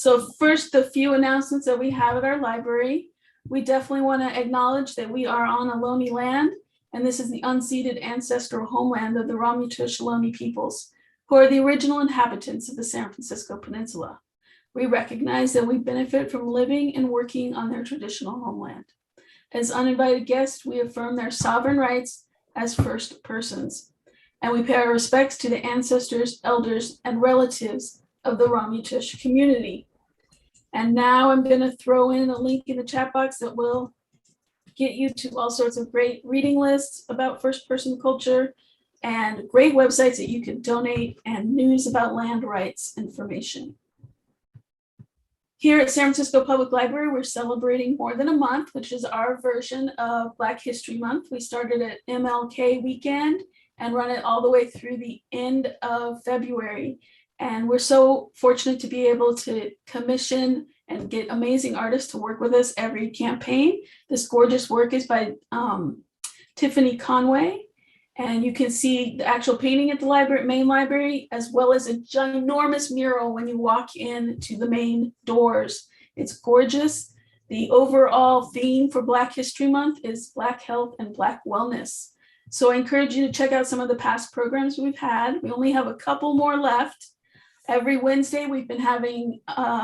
So first, the few announcements that we have at our library. We definitely want to acknowledge that we are on Ohlone land, and this is the unceded ancestral homeland of the Ramaytush Ohlone peoples, who are the original inhabitants of the San Francisco Peninsula. We recognize that we benefit from living and working on their traditional homeland. As uninvited guests, we affirm their sovereign rights as first persons, and we pay our respects to the ancestors, elders, and relatives of the Ramaytush community. And now I'm going to throw in a link in the chat box that will get you to all sorts of great reading lists about first person culture and great websites that you can donate and news about land rights information. Here at San Francisco Public Library, we're celebrating More Than a Month, which is our version of Black History Month. We started at MLK weekend and run it all the way through the end of February. And we're so fortunate to be able to commission and get amazing artists to work with us every campaign. This gorgeous work is by Tiffany Conway. And you can see the actual painting at the library, main library, as well as a ginormous mural when you walk in to the main doors. It's gorgeous. The overall theme for Black History Month is Black health and Black wellness. So I encourage you to check out some of the past programs we've had. We only have a couple more left. Every Wednesday, we've been having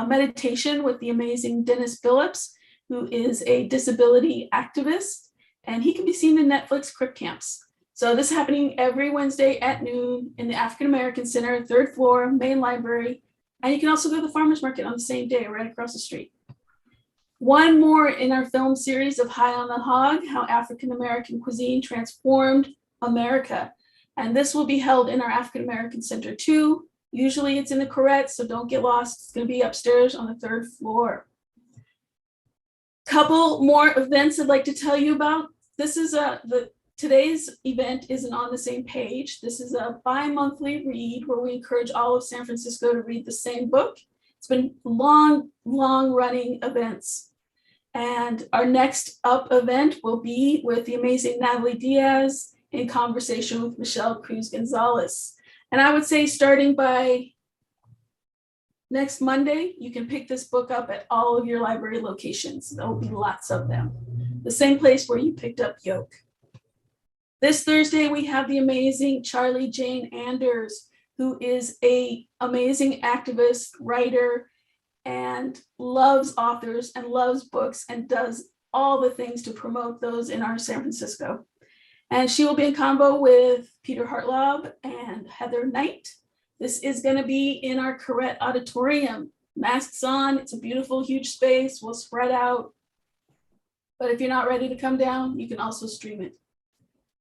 meditation with the amazing Dennis Phillips, who is a disability activist, and he can be seen in Netflix Crip Camps. So this is happening every Wednesday at noon in the African American Center, 3rd floor, main library. And you can also go to the farmer's market on the same day, right across the street. One more in our film series of High on the Hog, How African American Cuisine Transformed America. And this will be held in our African American Center too. Usually it's in the Curator, so don't get lost. It's going to be upstairs on the 3rd floor. Couple more events I'd like to tell you about. This is today's event isn't on the same page. This is a bi-monthly read where we encourage all of San Francisco to read the same book. It's been long running events. And our next up event will be with the amazing Natalie Diaz in conversation with Michelle Cruz Gonzalez. And I would say starting by next Monday, you can pick this book up at all of your library locations. There will be lots of them. The same place where you picked up Yoke. This Thursday, we have the amazing Charlie Jane Anders, who is an amazing activist, writer, and loves authors and loves books and does all the things to promote those in our San Francisco. And she will be in combo with Peter Hartlaub and Heather Knight. This is going to be in our Curator Auditorium. Masks on, it's a beautiful, huge space. We'll spread out. But if you're not ready to come down, you can also stream it.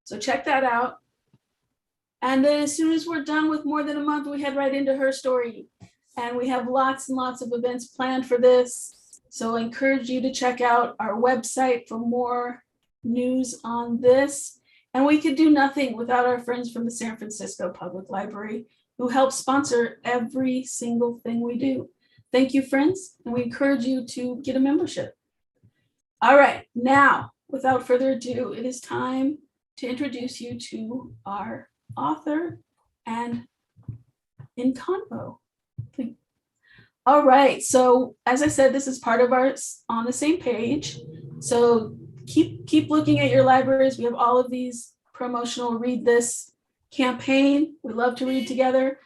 So check that out. And then as soon as we're done with More Than a Month, we head right into Her Story. And we have lots and lots of events planned for this. So I encourage you to check out our website for more news on this. And we could do nothing without our friends from the San Francisco Public Library, who help sponsor every single thing we do. Thank you, friends. And we encourage you to get a membership. All right, now, without further ado, it is time to introduce you to our author and in convo. All right, so as I said, this is part of our On the Same Page. So keep looking at your libraries. We have all of these promotional Read This campaign. We love to read together.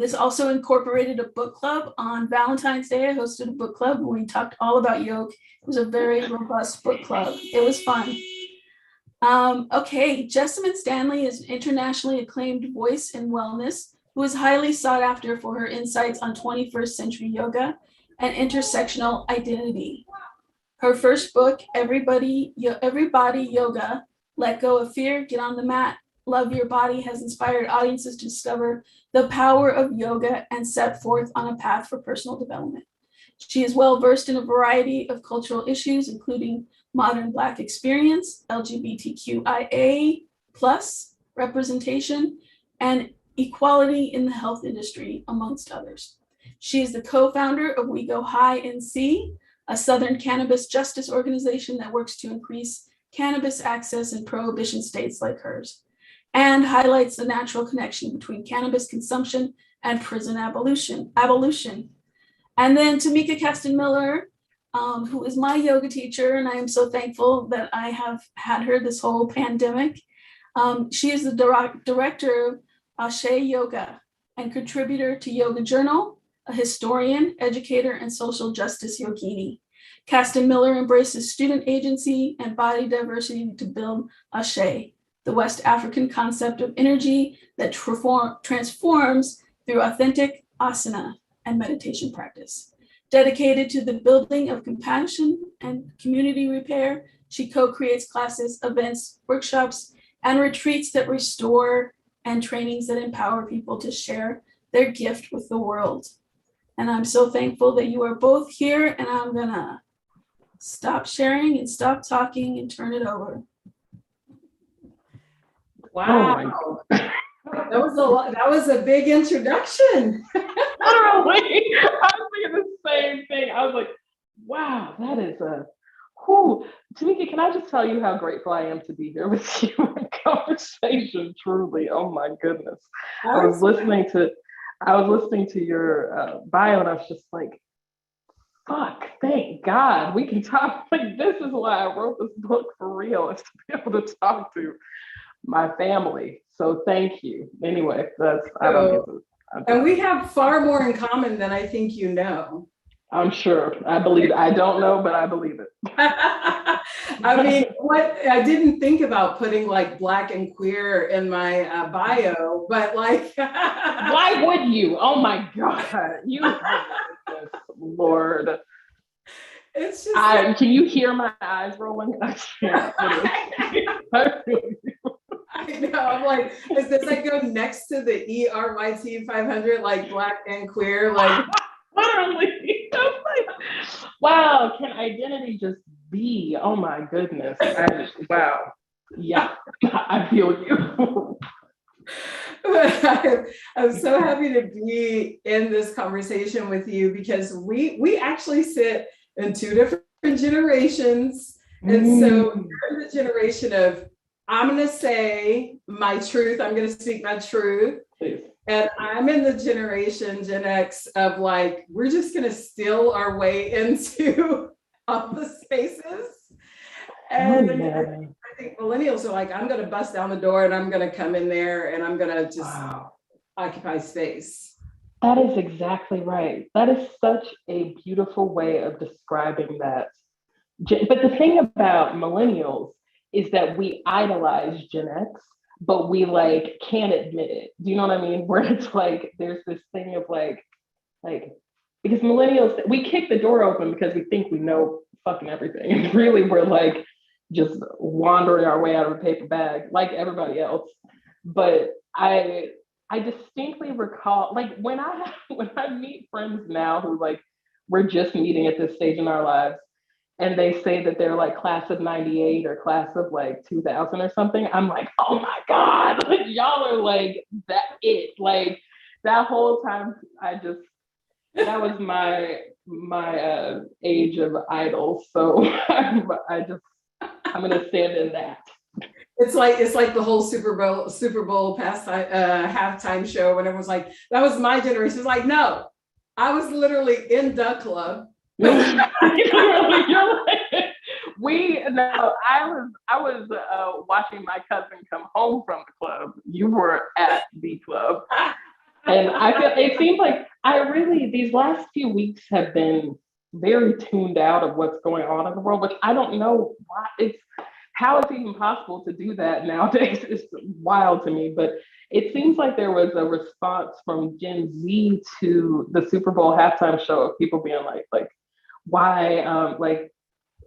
This also incorporated a book club. On Valentine's Day, I hosted a book club where we talked all about Yoke. It was a very robust book club. It was fun. Okay, Jessamyn Stanley is an internationally acclaimed voice in wellness who is highly sought after for her insights on 21st century yoga and intersectional identity. Her first book, Everybody Yoga, Let Go of Fear, Get on the Mat, Love Your Body, has inspired audiences to discover the power of yoga and set forth on a path for personal development. She is well versed in a variety of cultural issues, including modern Black experience, LGBTQIA+ representation, and equality in the health industry, amongst others. She is the co-founder of We Go High NC, a Southern Cannabis Justice organization that works to increase cannabis access in prohibition states like hers, and highlights the natural connection between cannabis consumption and prison abolition. And then Tamika Caston-Miller, who is my yoga teacher, and I am so thankful that I have had her this whole pandemic. She is the director of Ashé Yoga and contributor to Yoga Journal, a historian, educator, and social justice yogini. Caston-Miller embraces student agency and body diversity to build Ashé, the West African concept of energy that transforms through authentic asana and meditation practice. Dedicated to the building of compassion and community repair, she co-creates classes, events, workshops, and retreats that restore and trainings that empower people to share their gift with the world. And I'm so thankful that you are both here, and I'm gonna stop sharing and stop talking and turn it over. Wow. Oh that was a big introduction. Literally, I was thinking the same thing. I was like, wow, that is whew. Tamika, can I just tell you how grateful I am to be here with you in conversation, truly. Oh my goodness. I was listening to your bio, and I was just like, fuck, thank God we can talk. Like, this is why I wrote this book for real, is to be able to talk to my family. So thank you. Anyway, I don't get to. And we have far more in common than I think you know. I'm sure. I believe it. I don't know, but I believe it. I mean, what I didn't think about putting like Black and queer in my bio, but like, why would you? Oh my God, Lord. It's just. Can you hear my eyes rolling? I can't. I know. I'm like, does that go next to the ERYT 500, like Black and queer, like? Literally. Wow, can identity just be? Oh my goodness. Wow. Yeah, I feel you. I'm so happy to be in this conversation with you, because we actually sit in two different generations. And so you're in the generation of, I'm going to say my truth, I'm going to speak my truth. Please. And I'm in the generation Gen X of like, we're just going to steal our way into all the spaces. And I think millennials are like, I'm going to bust down the door and I'm going to come in there and I'm going to just occupy space. That is exactly right. That is such a beautiful way of describing that. But the thing about millennials is that we idolize Gen X, but we like can't admit it. Do you know what I mean? Where it's like, there's this thing of like, because millennials, we kick the door open because we think we know fucking everything. And really we're like just wandering our way out of a paper bag like everybody else. But I distinctly recall, like when I meet friends now who like, we're just meeting at this stage in our lives, and they say that they're like class of 98 or class of like 2000 or something, I'm like, oh my God, like y'all are like that it. Like that whole time that was my age of idols. So I'm gonna stand in that. It's like the whole Super Bowl halftime show when everyone's like, that was my generation. It's like, no, I was literally in the club. You're like, I was watching my cousin come home from the club. You were at the club. And I feel it seems like these last few weeks have been very tuned out of what's going on in the world, which I don't know why how it's even possible to do that nowadays. It's wild to me, but it seems like there was a response from Gen Z to the Super Bowl halftime show of people being like, why,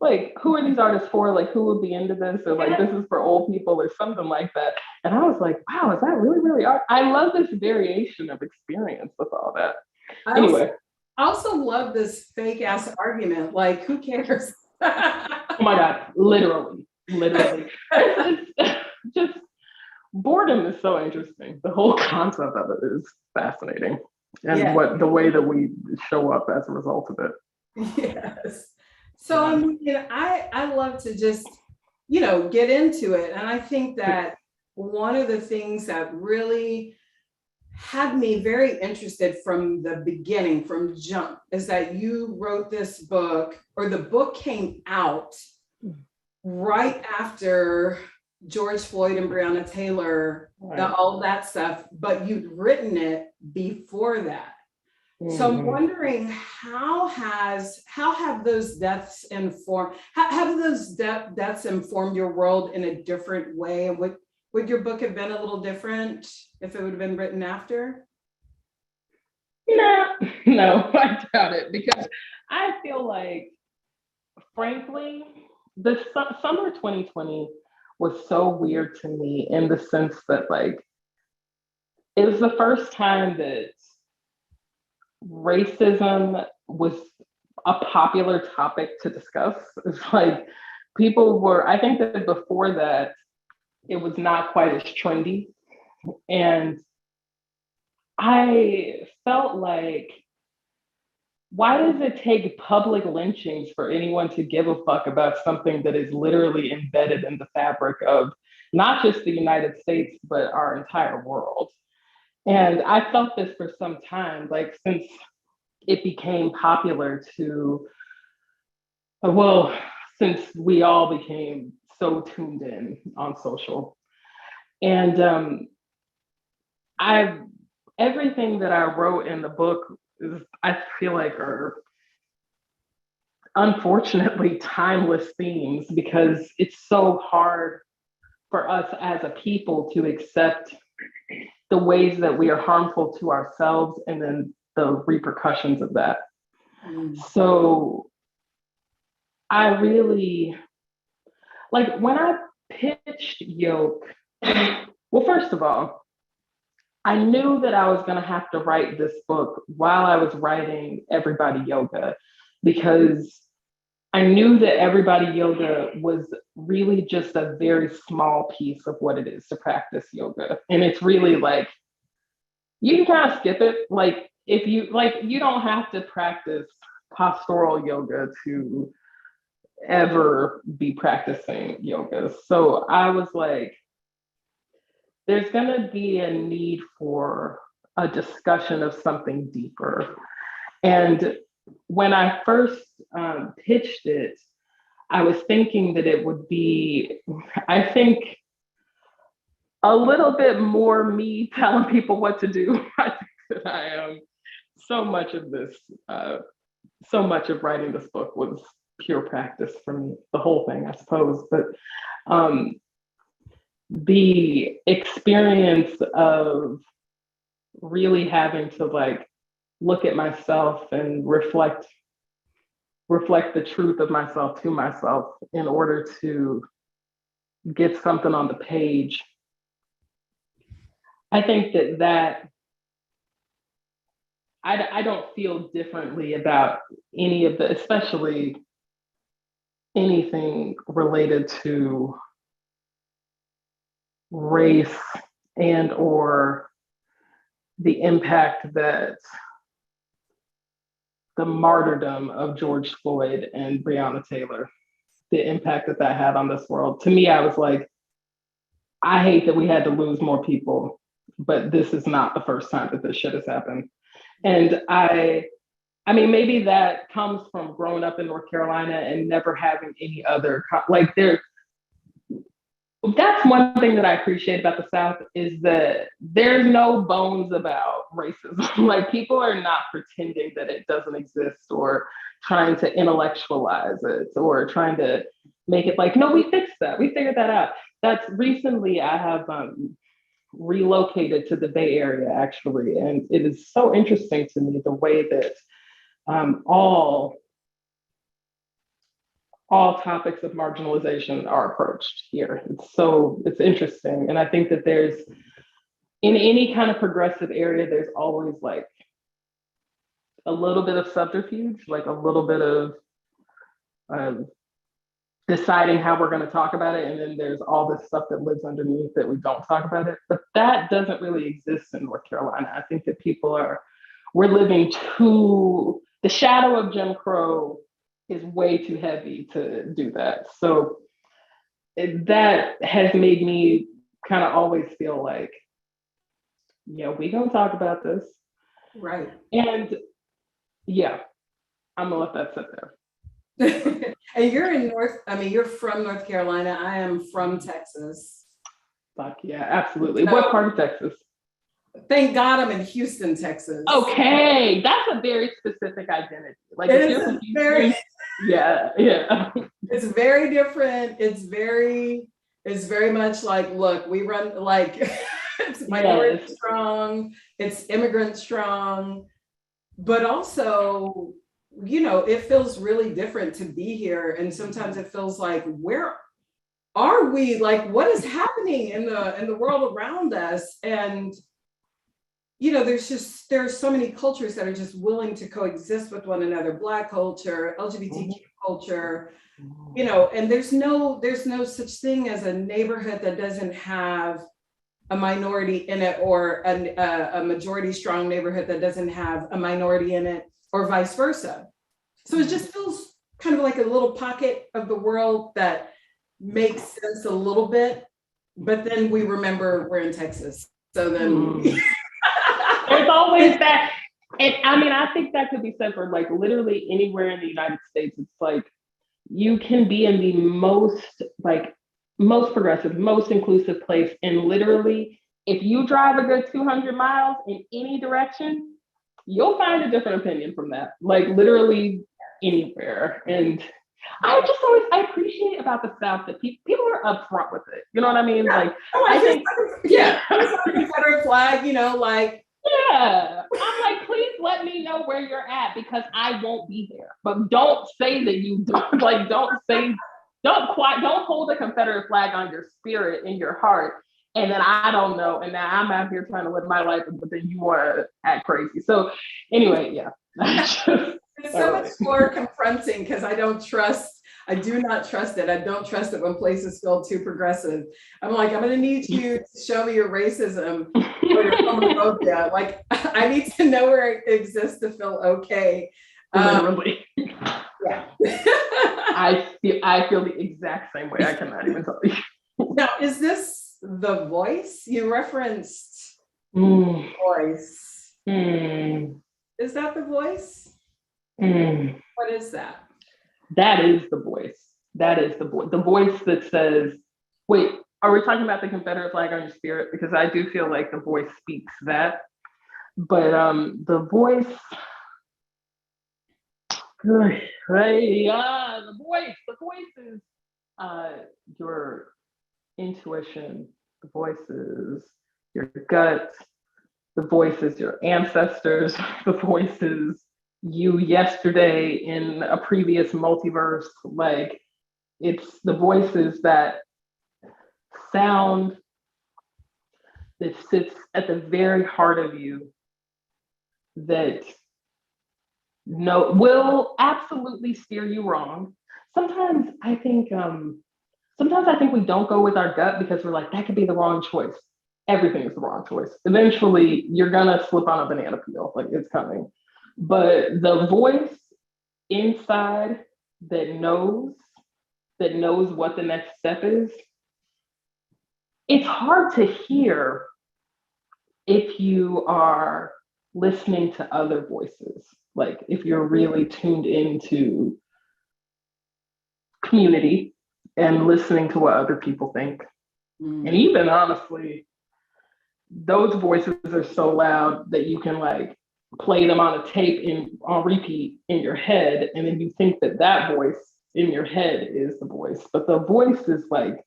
like, who are these artists for? Like, who would be into this? Or like, this is for old people or something like that. And I was like, wow, is that really, really art? I love this variation of experience with all that. Anyway. I also love this fake ass argument. Like, who cares? Oh my God, literally. It's just boredom is so interesting. The whole concept of it is fascinating. And the way that we show up as a result of it. Yes. So I mean, I love to just, get into it. And I think that one of the things that really had me very interested from the beginning, from jump, is that you wrote this book, or the book came out right after George Floyd and Breonna Taylor, all that stuff, but you'd written it before that. So I'm wondering how have those deaths informed, how have those deaths informed your world in a different way? And would your book have been a little different if it would have been written after? No, I doubt it, because I feel like, frankly, the summer 2020 was so weird to me in the sense that, like, it was the first time that racism was a popular topic to discuss. It's like people were, I think that before that, it was not quite as trendy. And I felt like, why does it take public lynchings for anyone to give a fuck about something that is literally embedded in the fabric of not just the United States, but our entire world? And I felt this for some time, like since it became popular to, well, since we all became so tuned in on social. And everything that I wrote in the book is, I feel like, are unfortunately timeless themes, because it's so hard for us as a people to accept the ways that we are harmful to ourselves and then the repercussions of that. So I really, like, when I pitched Yoke, well, first of all, I knew that I was going to have to write this book while I was writing Everybody Yoga, because I knew that Everybody Yoga was really just a very small piece of what it is to practice yoga. And it's really like, you can kind of skip it. Like, if you like, you don't have to practice postural yoga to ever be practicing yoga. So I was like, there's gonna be a need for a discussion of something deeper. And when I first pitched it, I was thinking that it would be, I think, a little bit more me telling people what to do. I think that I am, so much of this, so much of writing this book was pure practice for me, the whole thing, I suppose. But the experience of really having to, like, look at myself and reflect the truth of myself to myself in order to get something on the page. I think that I don't feel differently about any of the, especially anything related to race and or the impact that the martyrdom of George Floyd and Breonna Taylor, the impact that that had on this world. To me, I was like, I hate that we had to lose more people, but this is not the first time that this shit has happened. And I mean, maybe that comes from growing up in North Carolina and never having any other, like, that's one thing that I appreciate about the South, is that there's no bones about racism. Like, people are not pretending that it doesn't exist or trying to intellectualize it or trying to make it like, no, we fixed that, we figured that out. That's recently I have relocated to the Bay Area, actually, and it is so interesting to me the way that all topics of marginalization are approached here. It's interesting. And I think that there's, in any kind of progressive area, there's always like a little bit of subterfuge, like a little bit of deciding how we're going to talk about it. And then there's all this stuff that lives underneath that we don't talk about it. But that doesn't really exist in North Carolina. I think that we're living the shadow of Jim Crow is way too heavy to do that. So that has made me kind of always feel like yeah, we gonna talk about this. Right. And yeah, I'm gonna let that sit there. And you're from North Carolina. I am from Texas. Fuck yeah, absolutely. So, what part of Texas? Thank God I'm in Houston, Texas. Okay, that's a very specific identity. Like It if is you're from very, Houston, yeah. it's very different. It's very much like, look, we run like it's minority Yes. strong, it's immigrant strong, but also, you know, it feels really different to be here. And sometimes it feels like, where are we? Like, what is happening in the world around us? And you know, there's so many cultures that are just willing to coexist with one another. Black culture, LGBTQ culture, you know, and there's no such thing as a neighborhood that doesn't have a minority in it, or a majority strong neighborhood that doesn't have a minority in it, or vice versa. So it just feels kind of like a little pocket of the world that makes sense a little bit, but then we remember we're in Texas. So then there's always that. And I mean, I think that could be said for like literally anywhere in the United States. It's like you can be in the most progressive, most inclusive place. And literally, if you drive a good 200 miles in any direction, you'll find a different opinion from that. Like literally anywhere. And I appreciate about the South that people are upfront with it. You know what I mean? Like, I think, it's a Confederate flag, you know, like, yeah. I'm like, please let me know where you're at because I won't be there. But don't say that you do. Like, don't hold a Confederate flag on your spirit in your heart. And then I don't know. And now I'm out here trying to live my life, but then you want to act crazy. So anyway, yeah. It's so much more confronting because I do not trust it. I don't trust it when places feel too progressive. I'm like, I'm going to need you to show me your racism or your homophobia. Like, I need to know where it exists to feel okay. Literally. Yeah. I feel the exact same way. I cannot even tell you. Now, is this the voice? You referenced voice. Is that the voice? What is that? That is the voice. That is the voice. The voice that says, wait, are we talking about the Confederate flag on your spirit? Because I do feel like the voice speaks that. But the voice, the voice is your intuition, the voice is your gut, the voice is your ancestors, the voice is you yesterday in a previous multiverse. Like, it's the voices that sound that sits at the very heart of you that will absolutely steer you wrong. Sometimes I think we don't go with our gut because we're like, that could be the wrong choice. Everything is the wrong choice. Eventually you're gonna slip on a banana peel, like it's coming. But the voice inside that knows what the next step is, it's hard to hear if you are listening to other voices. Like if you're really tuned into community and listening to what other people think. And even honestly, those voices are so loud that you can like play them on a tape on repeat in your head, and then you think that voice in your head is the voice. But the voice is like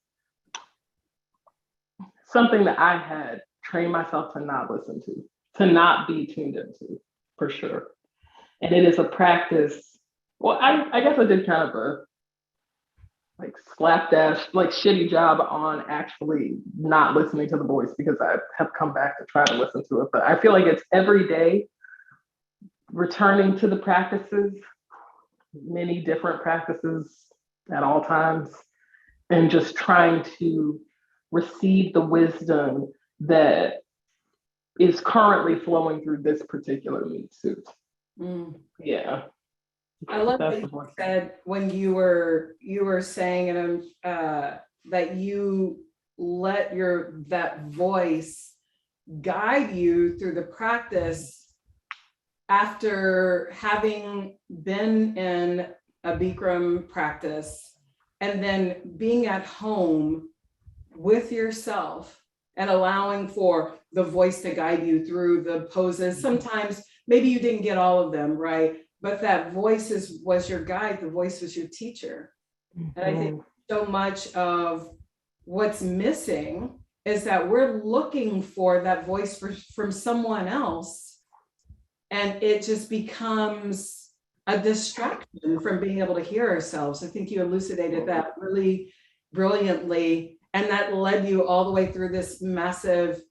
something that I had trained myself to not listen to not be tuned into, for sure. And it is a practice. Well, I guess I did kind of a like slapdash, like shitty job on actually not listening to the voice because I have come back to try to listen to it. But I feel like it's every day returning to the practices, many different practices at all times, and just trying to receive the wisdom that is currently flowing through this particular meat suit. Yeah. I love what you said when you were saying that you let that voice guide you through the practice after having been in a Bikram practice and then being at home with yourself and allowing for the voice to guide you through the poses. Sometimes maybe you didn't get all of them right, but that voice was your guide, the voice was your teacher. And I think so much of what's missing is that we're looking for that voice from someone else, and it just becomes a distraction from being able to hear ourselves. I think you elucidated that really brilliantly, and that led you all the way through this massive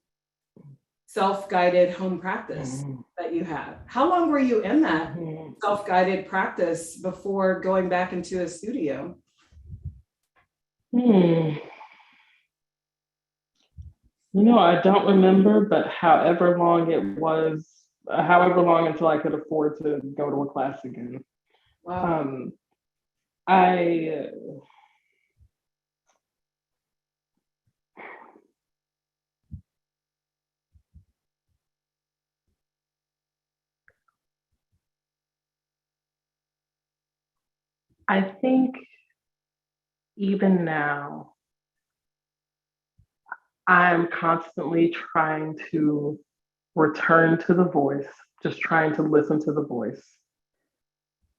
self-guided home practice that you had. How long were you in that self-guided practice before going back into a studio? I don't remember, but however long it was, however long until I could afford to go to a class again. Wow. I think even now, I'm constantly trying to return to the voice, just trying to listen to the voice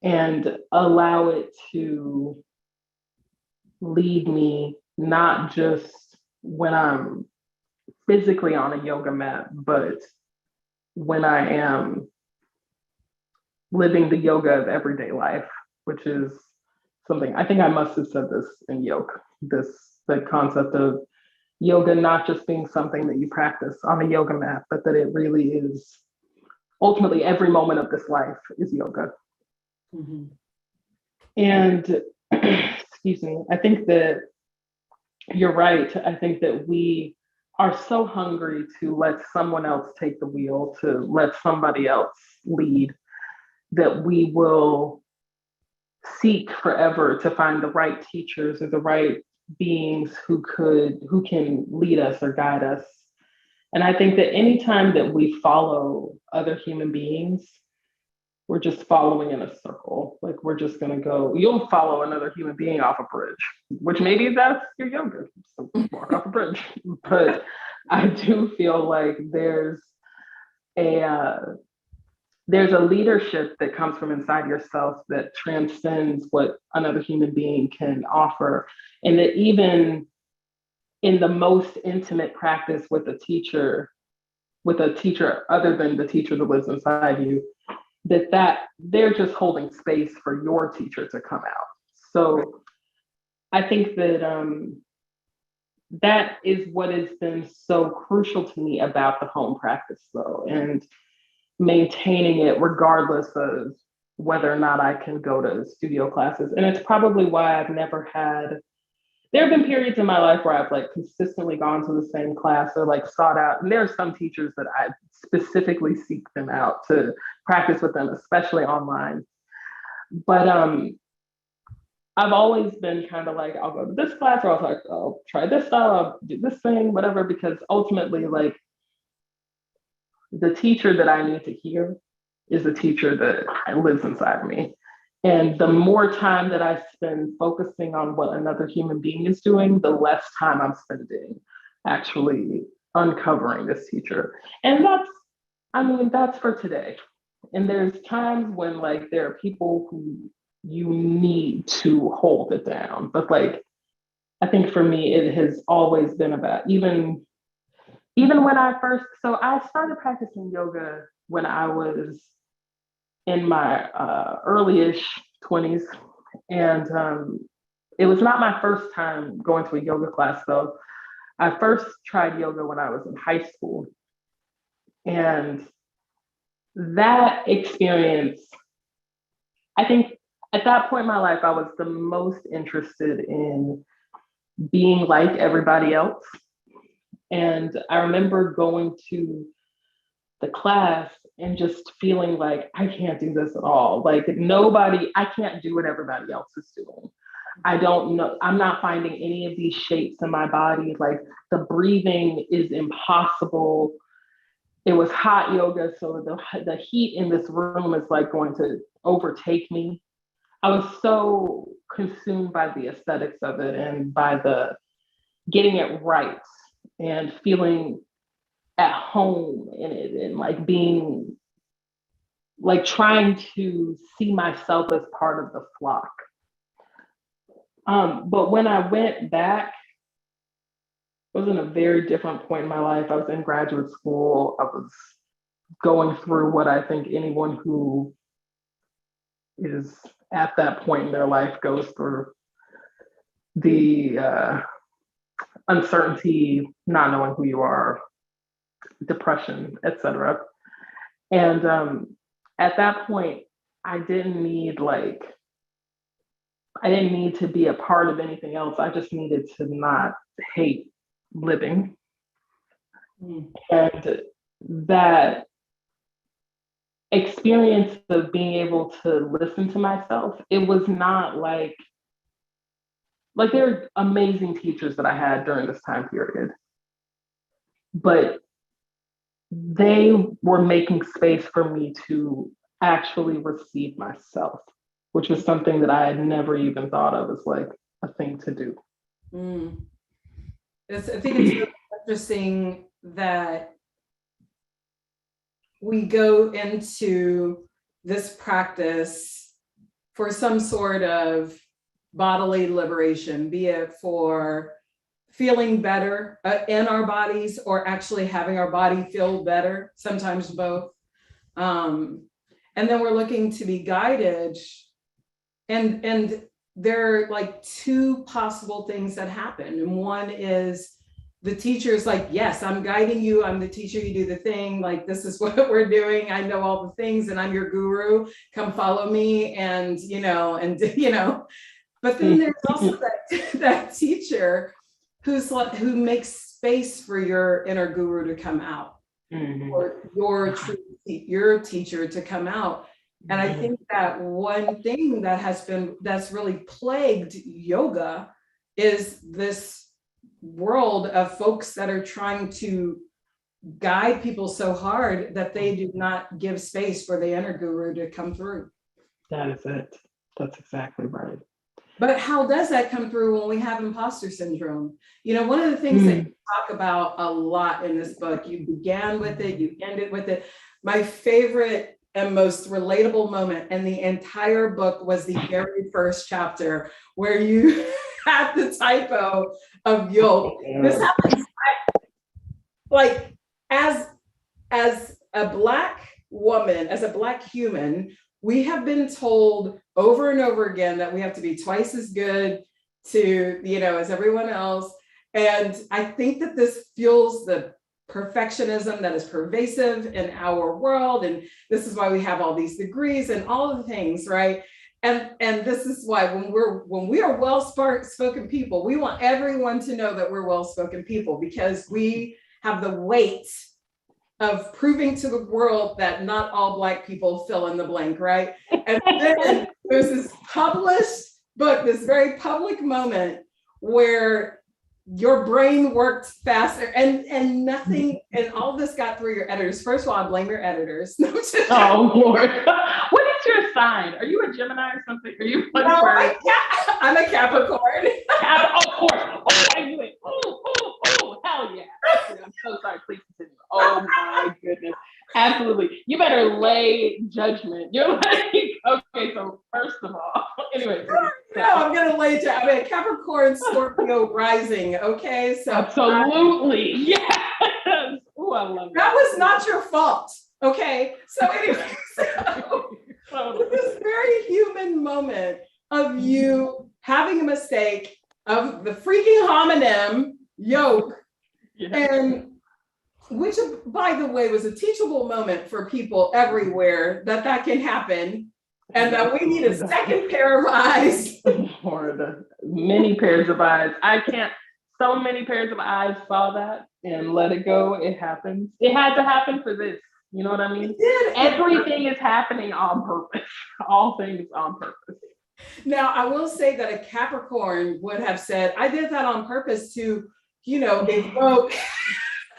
and allow it to lead me, not just when I'm physically on a yoga mat, but when I am living the yoga of everyday life, which is something, I think I must have said this in Yoke, the concept of yoga not just being something that you practice on a yoga mat, but that it really is ultimately every moment of this life is yoga. And excuse me, I think that you're right. I think that we are so hungry to let someone else take the wheel, to let somebody else lead, that we will seek forever to find the right teachers or the right beings who can lead us or guide us. And I think that anytime that we follow other human beings, we're just following in a circle. Like we're just gonna go, you'll follow another human being off a bridge, which maybe that's your yoga, so walk off a bridge. But I do feel like there's a leadership that comes from inside yourself that transcends what another human being can offer. And that even in the most intimate practice with a teacher other than the teacher that lives inside you, that they're just holding space for your teacher to come out. So I think that that is what has been so crucial to me about the home practice though, and maintaining it regardless of whether or not I can go to studio classes. And it's probably why there have been periods in my life where I've like consistently gone to the same class or like sought out, and there are some teachers that I specifically seek them out to practice with them, especially online. But I've always been kind of like, I'll go to this class or I'll try this style, I'll do this thing, whatever, because ultimately like the teacher that I need to hear is the teacher that lives inside me. And the more time that I spend focusing on what another human being is doing, the less time I'm spending actually uncovering this teacher. And that's for today. And there's times when like there are people who you need to hold it down. But like, I think for me, it has always been about even when I started practicing yoga when I was in my early-ish 20s. And it was not my first time going to a yoga class though. I first tried yoga when I was in high school. And that experience, I think at that point in my life, I was the most interested in being like everybody else. And I remember going to the class and just feeling like I can't do this at all. Like I can't do what everybody else is doing. I don't know, I'm not finding any of these shapes in my body. Like the breathing is impossible. it was hot yoga, so the heat in this room is like going to overtake me. I was so consumed by the aesthetics of it and by the getting it right and feeling at home in it, and like being like trying to see myself as part of the flock. But when I went back, it was in a very different point in my life. I was in graduate school. I was going through what I think anyone who is at that point in their life goes through: the uncertainty, not knowing who you are, depression, etc. And at that point, I didn't need to be a part of anything else. I just needed to not hate living. And that experience of being able to listen to myself, it was not like there are amazing teachers that I had during this time period, but they were making space for me to actually receive myself, which was something that I had never even thought of as like a thing to do. I think it's really interesting that we go into this practice for some sort of bodily liberation, be it for feeling better in our bodies or actually having our body feel better, sometimes both. And then we're looking to be guided. And there are like two possible things that happen. And one is the teacher's like, yes, I'm guiding you. I'm the teacher, you do the thing. Like, this is what we're doing. I know all the things and I'm your guru. Come follow me. And, but then there's also that teacher who makes space for your inner guru to come out, or your teacher to come out. And I think that one thing that's really plagued yoga is this world of folks that are trying to guide people so hard that they do not give space for the inner guru to come through. That is it. That's exactly right. But how does that come through when we have imposter syndrome? One of the things that you talk about a lot in this book, you began with it, you ended with it. My favorite and most relatable moment in the entire book was the very first chapter where you had the typo of Yoke. This happens like as a Black woman, as a Black human, we have been told over and over again that we have to be twice as good as everyone else. And I think that this fuels the perfectionism that is pervasive in our world. And this is why we have all these degrees and all of the things, right? And this is why when we are well-spoken people, we want everyone to know that we're well-spoken people, because we have the weight of proving to the world that not all Black people fill in the blank, right? And then there's this published book, this very public moment where your brain worked faster and nothing, and all this got through your editors. First of all, I blame your editors. Oh, Lord. What is your sign? Are you a Gemini or something? Are you I'm a Capricorn. Of course. Oh, I knew it. Oh, hell yeah. I'm so sorry. Please continue. Oh my goodness. Absolutely. You better lay judgment. You're like, okay, so first of all, anyway. No, I'm going to lay down. I mean, Capricorn, Scorpio rising, okay? So absolutely. Yes. Oh, I love that. That was not your fault, okay? So anyway, this very human moment of you having a mistake of the freaking homonym, Yoke, and which, by the way, was a teachable moment for people everywhere that can happen, and that we need a second pair of eyes. Lord, many pairs of eyes. So many pairs of eyes saw that and let it go. It happens. It had to happen for this. You know what I mean? Everything is happening on purpose. All things on purpose. Now, I will say that a Capricorn would have said, I did that on purpose to, evoke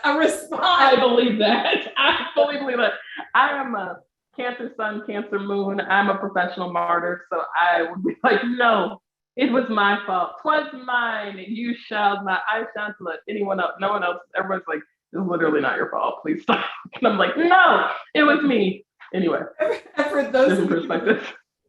a response. I believe that. I fully believe that. I am a Cancer sun, Cancer moon. I'm a professional martyr. So I would be like, no, it was my fault. 'Twas mine. You shall not, I shan't let anyone else, no one else. Everyone's like, it's literally not your fault. Please stop. And I'm like, no, it was me. Anyway, For those different perspectives.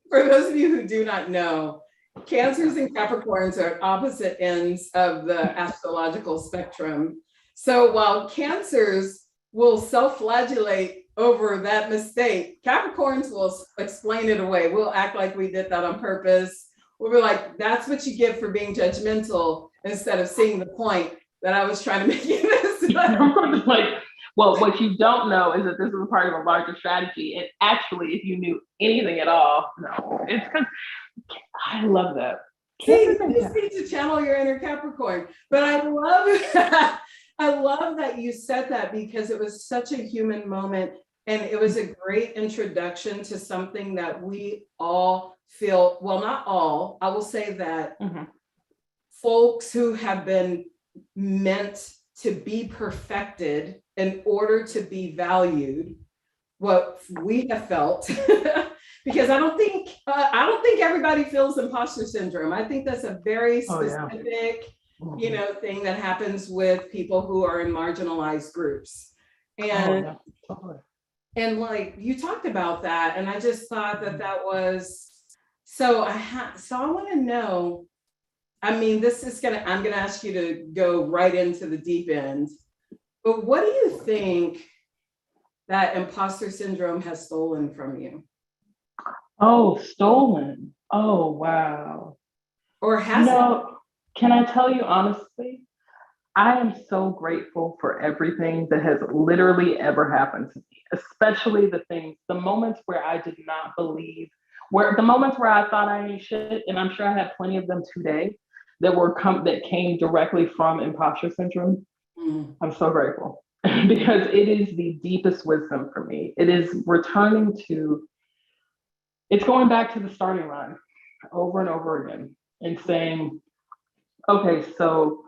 For those of you who do not know, Cancers and Capricorns are at opposite ends of the astrological spectrum. So while Cancers will self-flagellate over that mistake, Capricorns will explain it away. We'll act like we did that on purpose. We'll be like, that's what you get for being judgmental, instead of seeing the point that I was trying to make in this. Like, well, what you don't know is that this is a part of a larger strategy. And actually, if you knew anything at all, no, it's because I love that. See, you just need to channel your inner Capricorn. But I love I love that you said that, because it was such a human moment. And it was a great introduction to something that we all feel, well, not all, I will say that folks who have been meant to be perfected in order to be valued, what we have felt, because I don't think everybody feels imposter syndrome. I think that's a very specific, thing that happens with people who are in marginalized groups. And and like you talked about that, and I just thought that was so. I want to know. I mean, I'm gonna ask you to go right into the deep end. But what do you think that imposter syndrome has stolen from you? Oh, stolen. Oh, wow. Or has it? Can I tell you honestly? I am so grateful for everything that has literally ever happened to me, especially the moments where I did not believe, the moments where I thought I ain't shit, and I'm sure I had plenty of them today that came directly from imposter syndrome. I'm so grateful because it is the deepest wisdom for me. It is it's going back to the starting line over and over again and saying, okay, so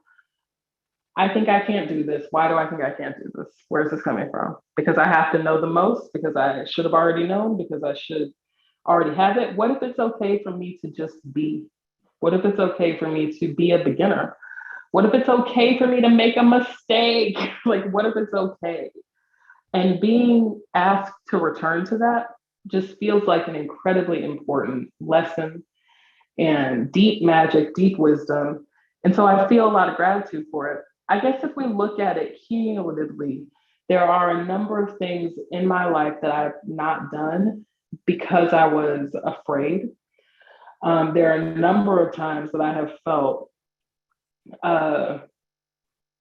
I think I can't do this. Why do I think I can't do this? Where is this coming from? Because I have to know the most, because I should have already known, because I should already have it. What if it's okay for me to just be? What if it's okay for me to be a beginner? What if it's okay for me to make a mistake? Like, what if it's okay? And being asked to return to that just feels like an incredibly important lesson and deep magic, deep wisdom. And so I feel a lot of gratitude for it. I guess if we look at it cumulatively, there are a number of things in my life that I've not done because I was afraid. There are a number of times that I have felt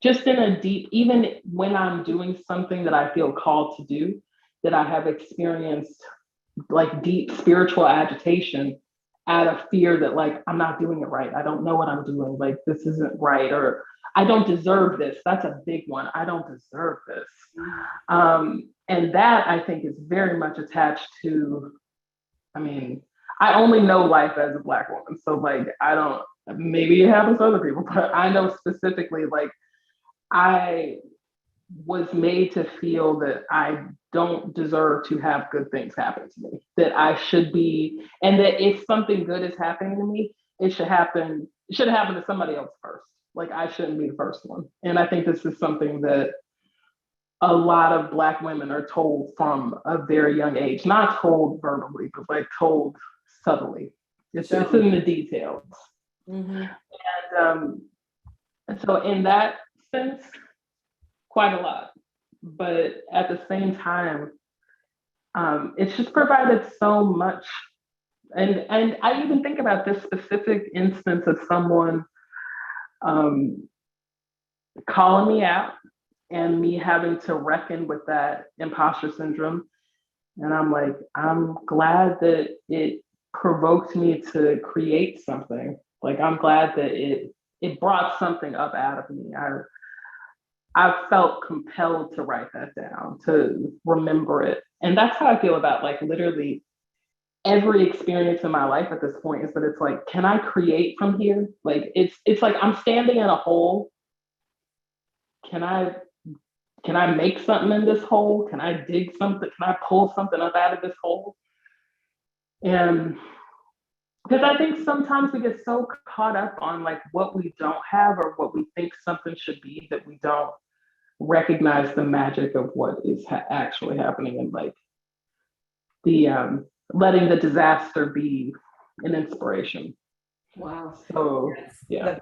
just in a deep, even when I'm doing something that I feel called to do, that I have experienced like deep spiritual agitation out of fear that like, I'm not doing it right. I don't know what I'm doing. Like, this isn't right. Or I don't deserve this. That's a big one. I don't deserve this. And that I think is very much attached to, I only know life as a Black woman. So like, maybe it happens to other people, but I know specifically, like, I was made to feel that I don't deserve to have good things happen to me, that I should be, and that if something good is happening to me, it should happen to somebody else first. Like, I shouldn't be the first one. And I think this is something that a lot of Black women are told from a very young age, not told verbally, but like told subtly. It's in the details. And so in that sense, quite a lot. But at the same time, it's just provided so much. And I even think about this specific instance of someone calling me out and me having to reckon with that imposter syndrome. And I'm like, I'm glad that it provoked me to create something. Like, I'm glad that it brought something up out of me. I felt compelled to write that down, to remember it. And that's how I feel about like literally every experience in my life at this point, is that it's like, can I create from here? Like, it's like I'm standing in a hole. Can I can I make something in this hole? Can I dig something? Can I pull something up out of this hole? And because I think sometimes we get so caught up on like what we don't have or what we think something should be that we don't recognize the magic of what is actually happening, and like the letting the disaster be an inspiration. Wow. So yeah,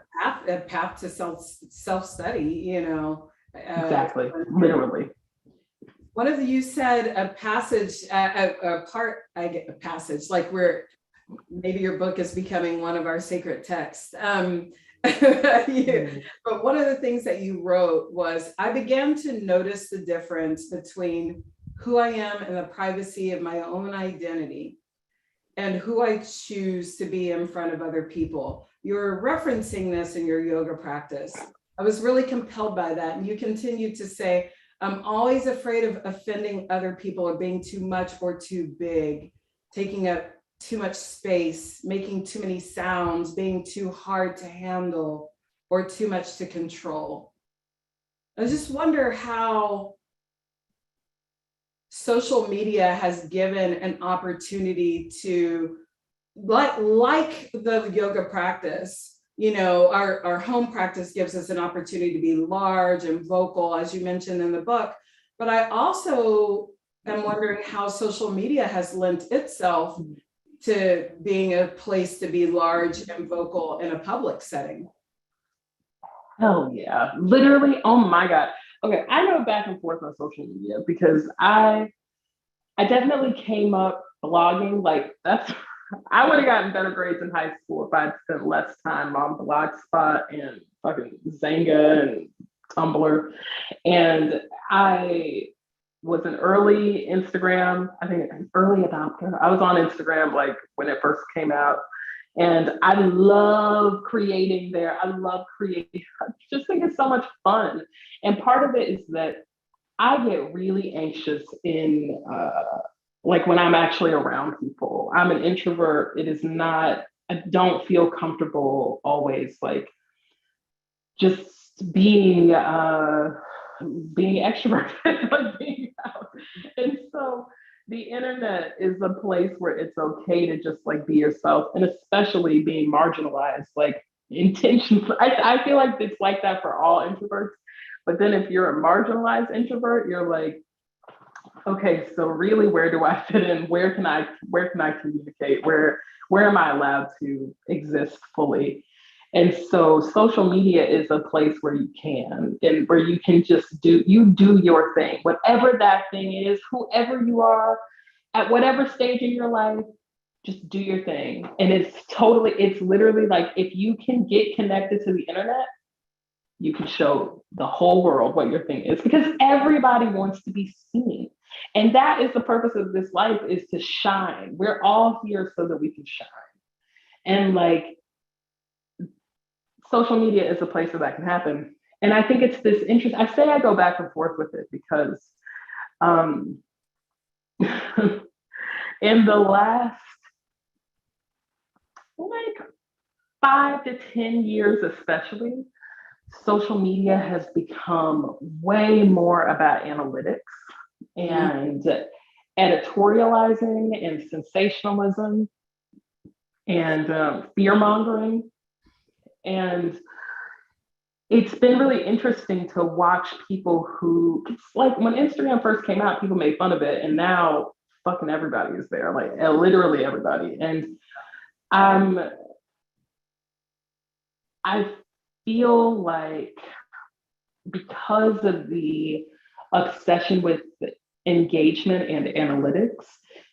The path to self-study, you know. exactly, literally. One of you said a passage, I get a passage, like where maybe your book is becoming one of our sacred texts. But one of the things that you wrote was, I began to notice the difference between who I am in the privacy of my own identity and who I choose to be in front of other people. You're referencing this in your yoga practice. I was really compelled by that. And you continue to say, I'm always afraid of offending other people or being too much or too big, taking up too much space, making too many sounds, being too hard to handle, or too much to control. I just wonder how social media has given an opportunity to, like the yoga practice, you know, our home practice gives us an opportunity to be large and vocal, as you mentioned in the book. But I also am wondering how social media has lent itself to being a place to be large and vocal in a public setting. Hell yeah, literally. Oh my God. Okay, I go back and forth on social media because I definitely came up blogging. Like I would have gotten better grades in high school if I'd spent less time on Blogspot and fucking Zanga and Tumblr. And I was an early Instagram, I think an early adopter. I was on Instagram like when it first came out. And I love creating there. I love creating. I just think it's so much fun. And part of it is that I get really anxious in like when I'm actually around people. I'm an introvert. It is not, I don't feel comfortable always like just being extroverted, like being out. And so the internet is a place where it's okay to just like be yourself, and especially being marginalized, like intentionally. I feel like it's like that for all introverts. But then if you're a marginalized introvert, you're like, okay, so really where do I fit in? Where can I communicate? Where am I allowed to exist fully? And so social media is a place where you can, and where you can just do your thing, whatever that thing is, whoever you are, at whatever stage in your life, just do your thing. And it's literally like, if you can get connected to the internet, you can show the whole world what your thing is, because everybody wants to be seen. And that is the purpose of this life, is to shine. We're all here so that we can shine. And like, social media is a place where that can happen. And I think it's this interest. I say I go back and forth with it because in the last like 5 to 10 years, especially, social media has become way more about analytics and editorializing and sensationalism and fear mongering. And it's been really interesting to watch people who, it's like when Instagram first came out, people made fun of it, and now fucking everybody is there, like literally everybody. And I feel like because of the obsession with engagement and analytics,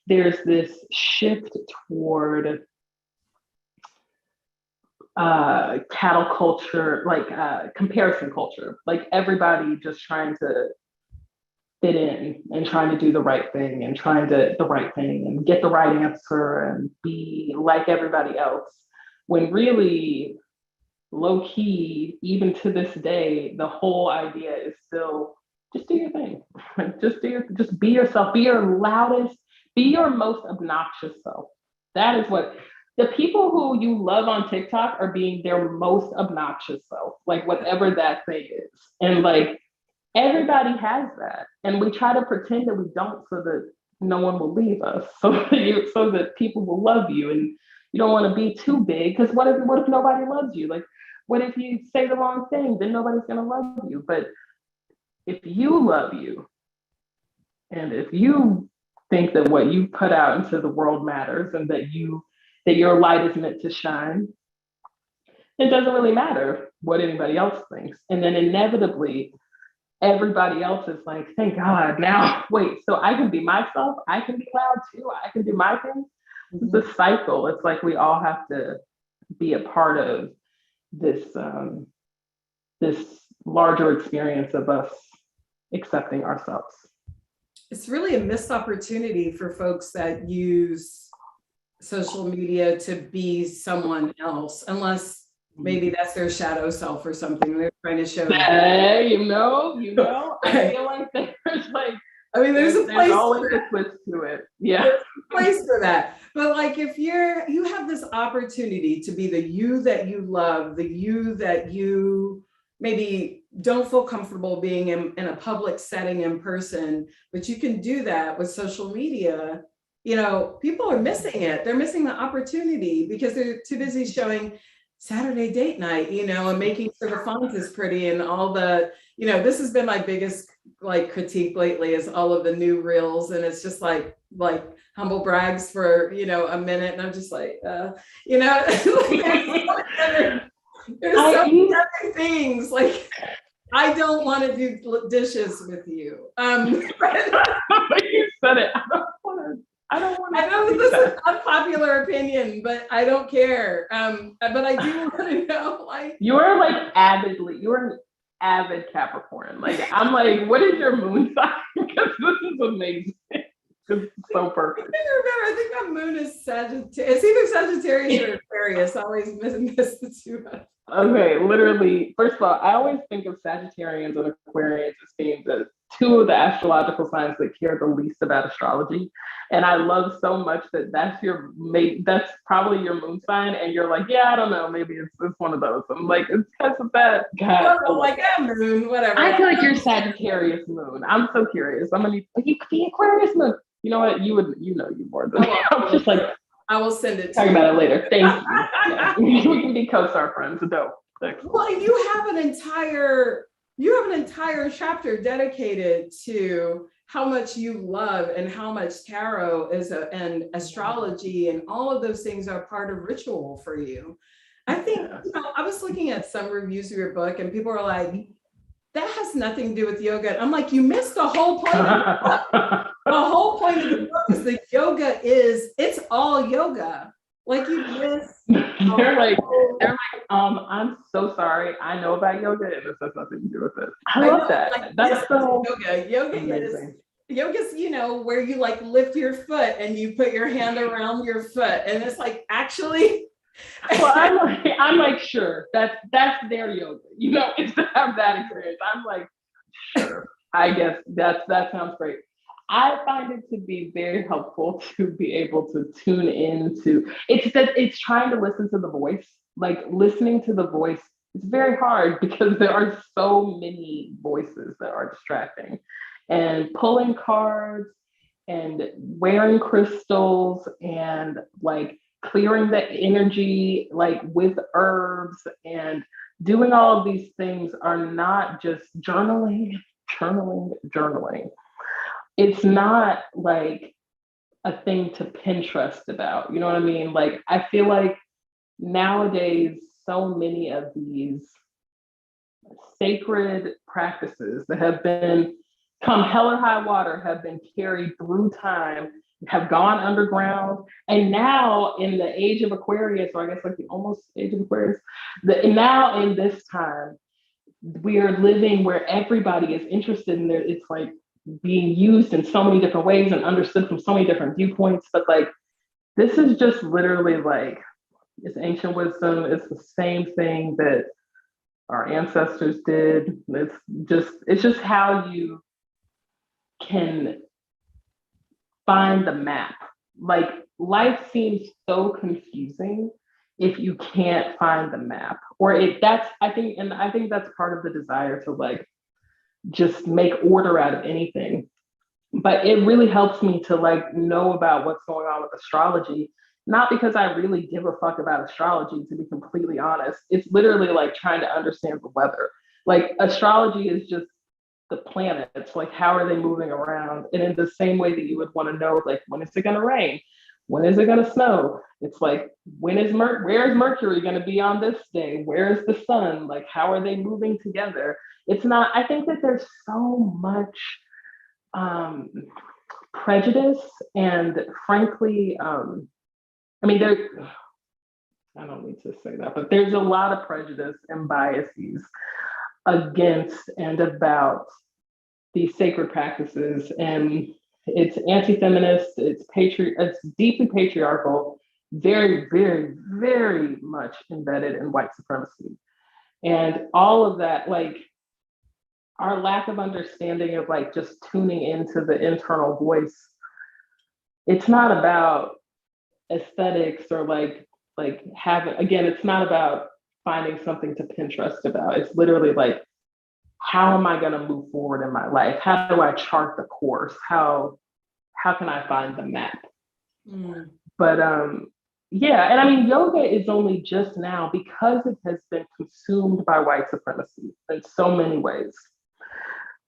there's this shift toward cattle culture, like comparison culture, like everybody just trying to fit in and trying to do the right thing and and get the right answer and be like everybody else, when really low key, even to this day, the whole idea is still just do your thing. just be yourself, be your loudest, be your most obnoxious self. That is what the people who you love on TikTok are being their most obnoxious self, like whatever that thing is. And like, everybody has that. And we try to pretend that we don't so that no one will leave us, so that people will love you. And you don't want to be too big, because what if nobody loves you? Like, what if you say the wrong thing? Then nobody's going to love you. But if you love you, and if you think that what you put out into the world matters, and that your light is meant to shine, it doesn't really matter what anybody else thinks. And then inevitably, everybody else is like, thank God, now wait, so I can be myself, I can be loud too, I can do my thing. It's a cycle. It's like we all have to be a part of this this larger experience of us accepting ourselves. It's really a missed opportunity for folks that use social media to be someone else, unless maybe that's their shadow self or something they're trying to show. You know, I feel like there's like, I mean, there's a place always a twist to it. Yeah. There's a place for that. But like, if you have this opportunity to be the you that you love, the you that you maybe don't feel comfortable being in a public setting in person, but you can do that with social media, you know, people are missing it. They're missing the opportunity because they're too busy showing Saturday date night, you know, and making sure the font is pretty and all the, you know, this has been my biggest like critique lately is all of the new reels. And it's just like humble brags for, you know, a minute. And I'm just like, you know, there's so many other things. Like, I don't want to do dishes with you. You said it. I don't want to. I know this is an unpopular opinion, but I don't care. But I do want to know, like, you're an avid Capricorn. Like, I'm like, what is your moon sign? Because this is amazing. It's so perfect. I think my moon is Sagittarius. It's either Sagittarius or Aquarius. I always miss the two. Okay, literally, first of all, I always think of Sagittarians and Aquarians as being the two of the astrological signs that care the least about astrology. And I love so much that that's probably your moon sign. And you're like, yeah, I don't know, maybe it's one of those. I'm like, it's because of that. God, I'm like, yeah, moon, whatever. I feel like you're Sagittarius moon. I'm so curious. You could be Aquarius moon. You know what? You more than me. I'm just like, I will send it to talk you. about it later. Thank you. Yeah. We can be co-star friends. Dope. Thanks. Well, you have an entire chapter dedicated to how much you love and how much tarot and astrology and all of those things are part of ritual for you. I think, you know, I was looking at some reviews of your book and people are like, that has nothing to do with yoga. I'm like, you missed the whole point of the book. The whole point of the book is that yoga it's all yoga. Like you miss. They're like, I'm so sorry. I know about yoga and this has nothing to do with it. I love that. Like, that's so yoga. Yoga's, you know, where you like lift your foot and you put your hand around your foot. And it's like, actually. Well, I'm like, sure, that's their yoga. You know, it's to have that experience. I'm like, sure, I guess that sounds great. I find it to be very helpful to be able to tune into it's trying to listen to the voice. Like listening to the voice is very hard because there are so many voices that are distracting. And pulling cards and wearing crystals and like clearing the energy like with herbs and doing all of these things are not just journaling. It's not like a thing to Pinterest about, you know what I mean? Like, I feel like nowadays, so many of these sacred practices that have been come hell or high water have been carried through time, have gone underground. And now in the age of Aquarius, or I guess like the almost age of Aquarius, now in this time, we are living where everybody is interested in there. It's like being used in so many different ways and understood from so many different viewpoints. But like, this is just literally like, it's ancient wisdom. It's the same thing that our ancestors did. It's just how you can find the map. Like, life seems so confusing if you can't find the map, or I think that's part of the desire to like just make order out of anything. But it really helps me to like know about what's going on with astrology, not because I really give a fuck about astrology, to be completely honest. It's literally like trying to understand the weather. Like astrology is just the planets, like how are they moving around? And in the same way that you would want to know, like, when is it going to rain? When is it going to snow? It's like, where is Mercury going to be on this day? Where is the sun? Like, how are they moving together? It's not, I think that there's so much prejudice and frankly, I mean, I don't need to say that, but there's a lot of prejudice and biases against and about these sacred practices. And it's anti-feminist, it's deeply patriarchal, very, very, very much embedded in white supremacy. And all of that, like our lack of understanding of like just tuning into the internal voice, it's not about aesthetics or like having, again, it's not about finding something to Pinterest about. It's literally like, how am I going to move forward in my life? How do I chart the course? How can I find the map? But yeah, and I mean, yoga is only just now, because it has been consumed by white supremacy in so many ways.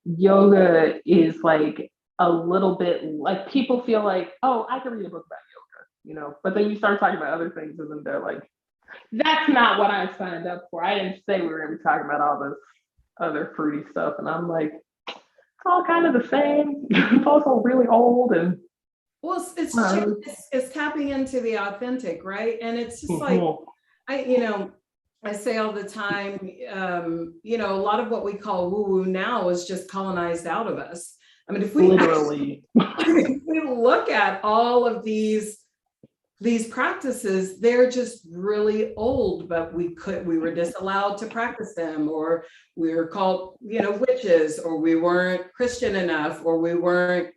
Yoga is like a little bit like, people feel like, oh, I can read a book about yoga, you know, but then you start talking about other things and then they're like, that's not what I signed up for. I didn't say we were going to be talking about all this other fruity stuff. And I'm like, it's all kind of the same. It's also really old. And well, it's tapping into the authentic, right? And it's just like, I say all the time, a lot of what we call woo-woo now is just colonized out of us. I mean, if we literally if we look at all of these practices, they're just really old, but we were disallowed to practice them, or we were called, witches, or we weren't Christian enough, or we were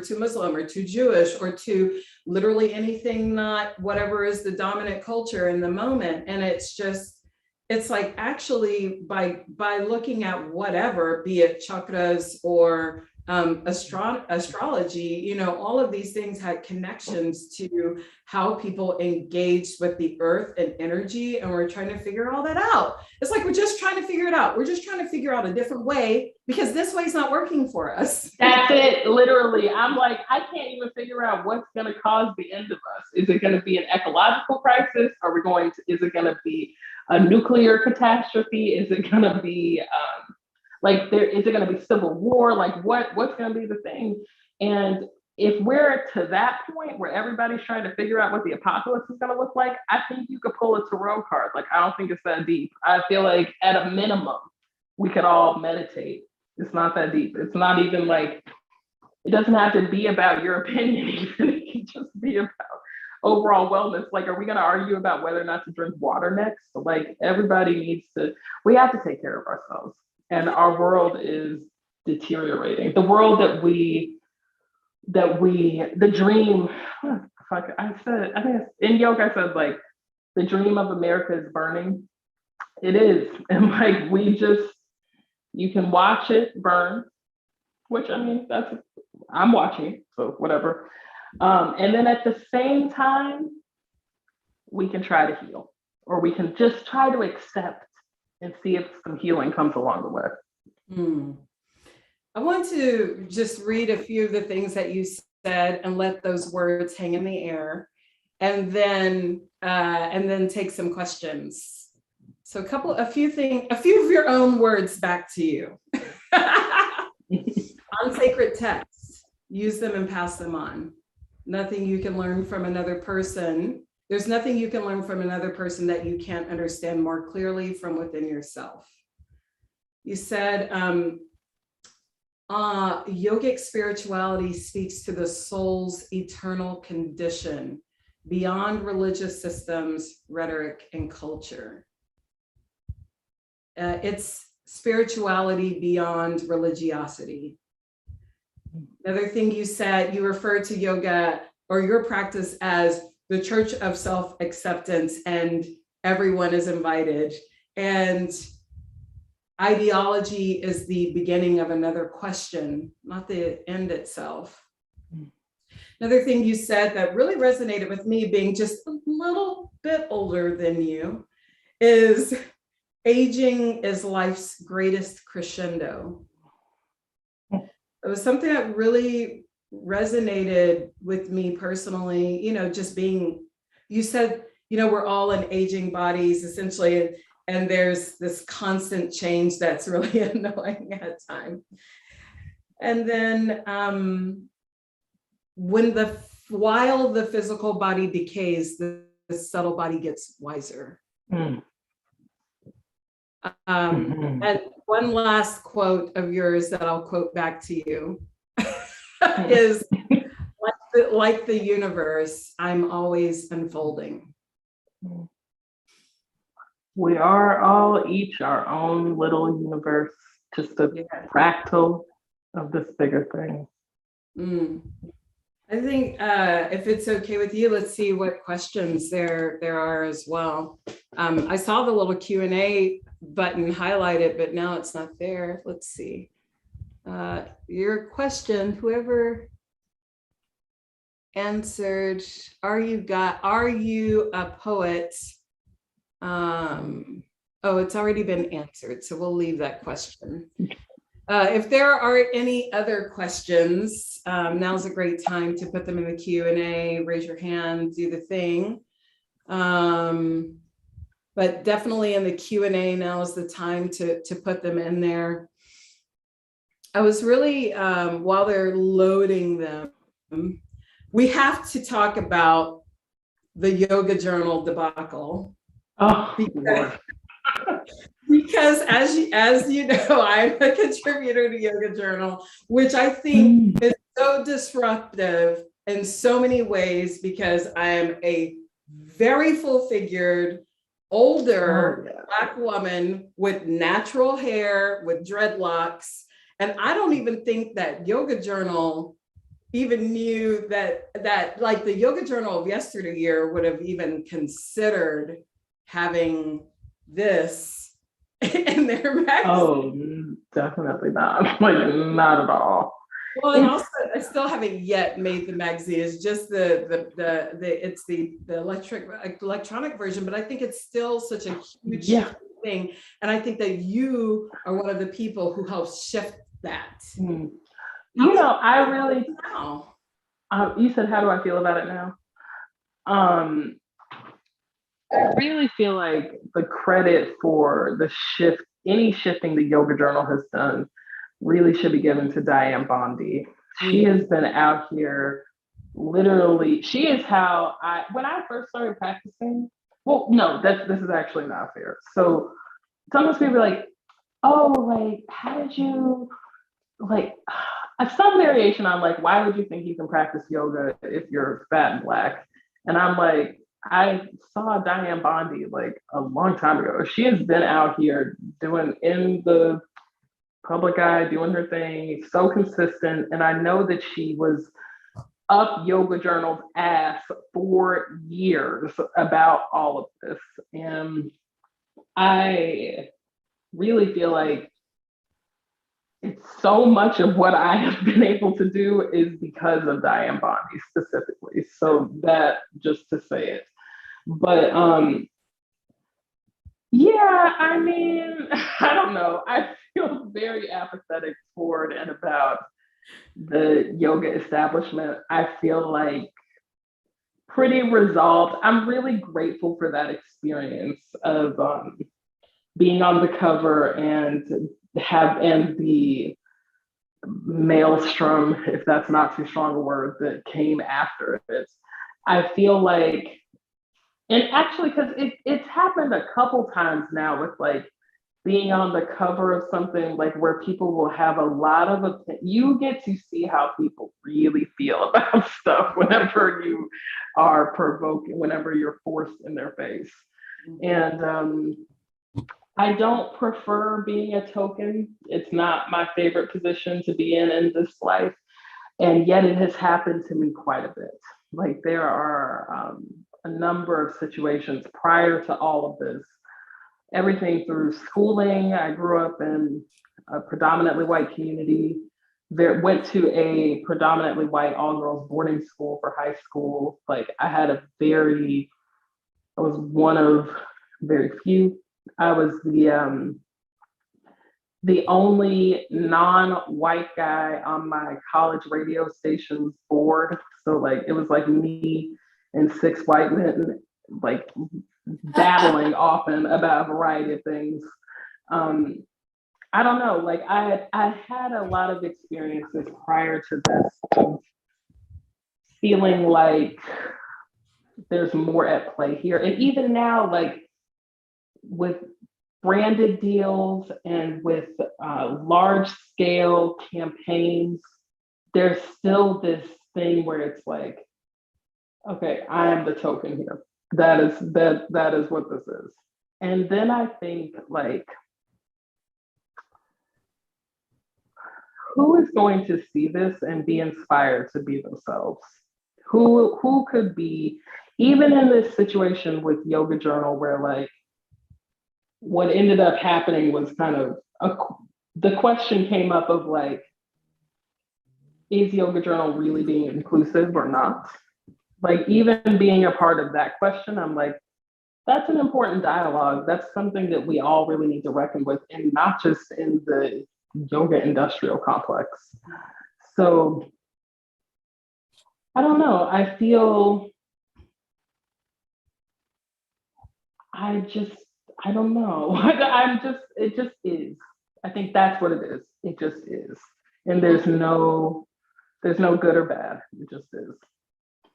too Muslim or too Jewish or too literally anything, not whatever is the dominant culture in the moment. And it's like, actually by looking at whatever, be it chakras or astrology, all of these things had connections to how people engaged with the earth and energy, and we're trying to figure all that out. It's like, we're just trying to figure it out. We're just trying to figure out a different way, because this way is not working for us. That's it, literally. I'm like, I can't even figure out what's going to cause the end of us. Is it going to be an ecological crisis? Is it going to be a nuclear catastrophe? Is it going to be is it going to be civil war? Like what's going to be the thing? And if we're to that point where everybody's trying to figure out what the apocalypse is going to look like, I think you could pull a tarot card. Like, I don't think it's that deep. I feel like at a minimum, we could all meditate. It's not that deep. It's not even like, it doesn't have to be about your opinion. Even it can just be about overall wellness. Like, are we going to argue about whether or not to drink water next? Like, we have to take care of ourselves. And our world is deteriorating. The world the dream, I think in Yoke, I said, like, the dream of America is burning. It is. And like, you can watch it burn, which, I mean, I'm watching, so whatever. And then at the same time, we can try to heal, or we can just try to accept and see if some healing comes along the way. I want to just read a few of the things that you said and let those words hang in the air, and then take some questions. So a few of your own words back to you. On sacred texts, use them and pass them on. Nothing you can learn from another person. There's nothing you can learn from another person that you can't understand more clearly from within yourself. You said, yogic spirituality speaks to the soul's eternal condition beyond religious systems, rhetoric, and culture. It's spirituality beyond religiosity. Another thing you said, you referred to yoga or your practice as the church of self-acceptance, and everyone is invited. And ideology is the beginning of another question, not the end itself. Another thing you said that really resonated with me, being just a little bit older than you, is aging is life's greatest crescendo. It was something that really resonated with me personally, you know, just being, you said, you know, we're all in aging bodies essentially, and there's this constant change that's really annoying at times. And then while the physical body decays, the subtle body gets wiser. And one last quote of yours that I'll quote back to you is, like the universe, I'm always unfolding. We are all each our own little universe, just a fractal of this bigger thing. I think if it's okay with you, let's see what questions there are as well. I saw the little Q&A button highlighted, but now it's not there. Let's see. Your question, whoever answered, are you a poet? Oh, it's already been answered, so we'll leave that question. If there are any other questions, now's a great time to put them in the Q&A, raise your hand, do the thing. But definitely in the Q&A, now is the time to put them in there. I was really, while they're loading them, we have to talk about the yoga journal debacle. Oh, because as you know, I'm a contributor to Yoga Journal, which I think is so disruptive in so many ways, because I am a very full-figured, older Black woman with natural hair, with dreadlocks. And I don't even think that Yoga Journal even knew that like the Yoga Journal of yesteryear would have even considered having this in their magazine. Oh, definitely not. Like, not at all. Well, and also, I still haven't yet made the magazine. It's just the electronic version, but I think it's still such a huge thing. And I think that you are one of the people who helps shift that. You know, I really, now. You said, how do I feel about it now? I really feel like the credit for the shift, any shifting the Yoga Journal has done, really should be given to Diane Bondi. She has been out here literally, she is how when I first started practicing, well, no, this is actually not fair. So sometimes people are like, oh, like, how did you, like, some variation on like, why would you think you can practice yoga if you're fat and Black? And I'm like, I saw Diane Bondi like a long time ago. She has been out here doing in the public eye, doing her thing, so consistent. And I know that she was up Yoga Journal's ass for years about all of this. And I really feel like it's so much of what I have been able to do is because of Diane Bondi specifically. So that, just to say it. But yeah, I mean, I don't know. I feel very apathetic toward and about the yoga establishment. I feel like pretty resolved. I'm really grateful for that experience of being on the cover and the maelstrom, if that's not too strong a word, that came after it. I feel like, and actually, because it's happened a couple times now with like being on the cover of something like where people will have a lot of you get to see how people really feel about stuff whenever you are provoking, whenever you're forced in their face. And I don't prefer being a token. It's not my favorite position to be in this life. And yet it has happened to me quite a bit. Like there are a number of situations prior to all of this everything through schooling. I grew up in a predominantly white community. Went to a predominantly white all-girls boarding school for high school. Like I was one of very few. I was the only non-white guy on my college radio station's board. So like it was like me and 6 white men like battling often about a variety of things. I don't know, like I had a lot of experiences prior to this of feeling like there's more at play here. And even now, like with branded deals and with large scale campaigns, there's still this thing where it's like, okay, I am the token here. That is what this is. And then I think like, who is going to see this and be inspired to be themselves? Who could be, even in this situation with Yoga Journal, where like what ended up happening was kind of the question came up of like, is Yoga Journal really being inclusive or not? Like even being a part of that question, I'm like, that's an important dialogue. That's something that we all really need to reckon with, and not just in the yoga industrial complex. So I don't know. I feel I don't know. It just is. I think that's what it is. It just is. And there's no good or bad. It just is.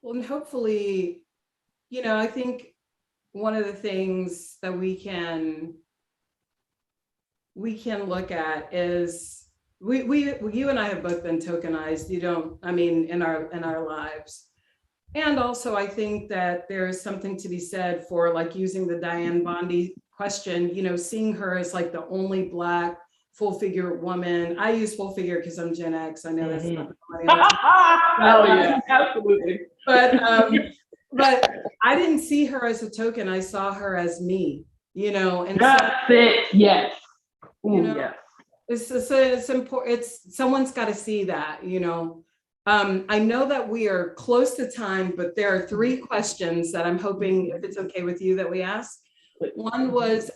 Well, and hopefully, I think one of the things that we can look at is you and I have both been tokenized, in our lives. And also I think that there's something to be said for like using the Diane Bondi question, seeing her as like the only Black full figure woman. I use full figure because I'm Gen X. I know that's not oh yeah, absolutely. But I didn't see her as a token. I saw her as me, and that's it. Yes. Yes. It's important. Someone's got to see that, I know that we are close to time, but there are 3 questions that I'm hoping, if it's okay with you, that we ask. One was,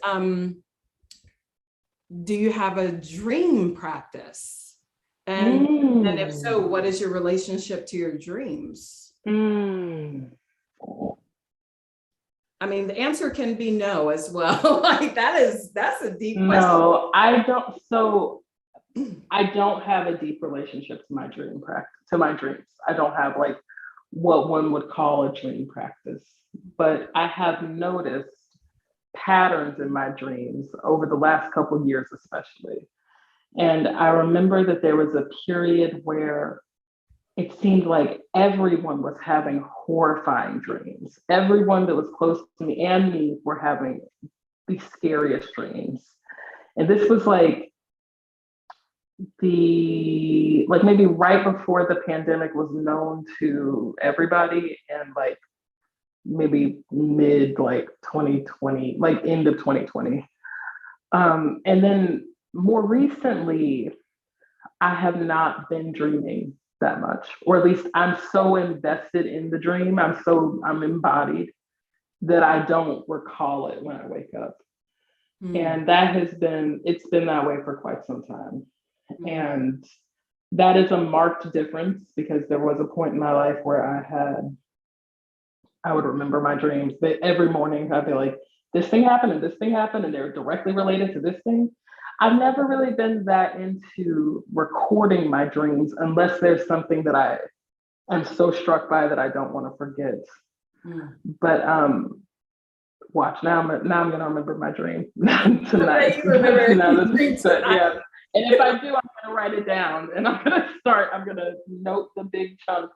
do you have a dream practice? And if so, what is your relationship to your dreams? I mean, the answer can be no as well. Like that's a deep question. No, I don't. So I don't have a deep relationship to my dream practice, to my dreams. I don't have like what one would call a dream practice, but I have noticed patterns in my dreams over the last couple of years, especially. And I remember that there was a period where it seemed like everyone was having horrifying dreams. Everyone that was close to me and me were having the scariest dreams. And this was like maybe right before the pandemic was known to everybody, and like maybe mid like 2020, like end of 2020. And then more recently, I have not been dreaming that much, or at least I'm so invested in the dream, I'm embodied that I don't recall it when I wake up. And it's been that way for quite some time. And that is a marked difference, because there was a point in my life where I would remember my dreams, but every morning I'd be like, this thing happened and this thing happened, and they're directly related to this thing. I've never really been that into recording my dreams unless there's something that I am so struck by that I don't want to forget. But watch, now I'm gonna remember my dream tonight. Yeah. And if I do, I'm gonna write it down, and I'm gonna note the big chunks.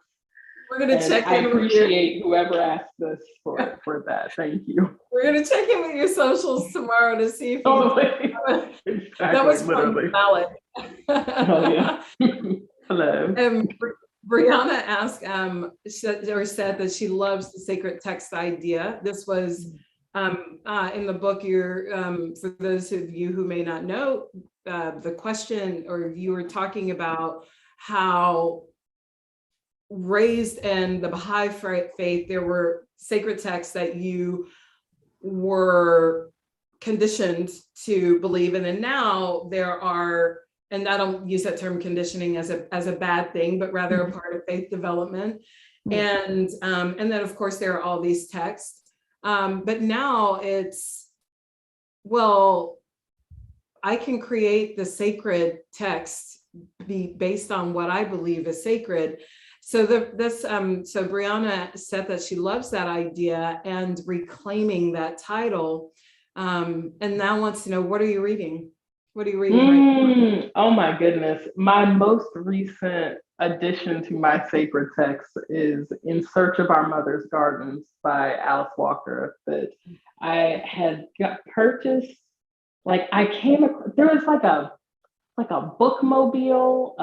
We're gonna check in. I appreciate whoever asked this for that. Thank you. We're gonna check in with your socials tomorrow to see if exactly, that was literally valid. Oh yeah. Hello. Brianna asked, said that she loves the sacred text idea. This was In the book, you're for those of you who may not know, the question, or you were talking about how raised in the Baha'i faith, there were sacred texts that you were conditioned to believe in, and now there are, and I don't use that term conditioning as a bad thing, but rather a part of faith development. And then of course there are all these texts, but now it's, well, I can create the sacred text based on what I believe is sacred. So so Brianna said that she loves that idea and reclaiming that title, and now wants to know, what are you reading? What are you reading right now? Oh my goodness. My most recent addition to my sacred text is In Search of Our Mother's Gardens by Alice Walker, that I had purchased. Like I came across, there was like a bookmobile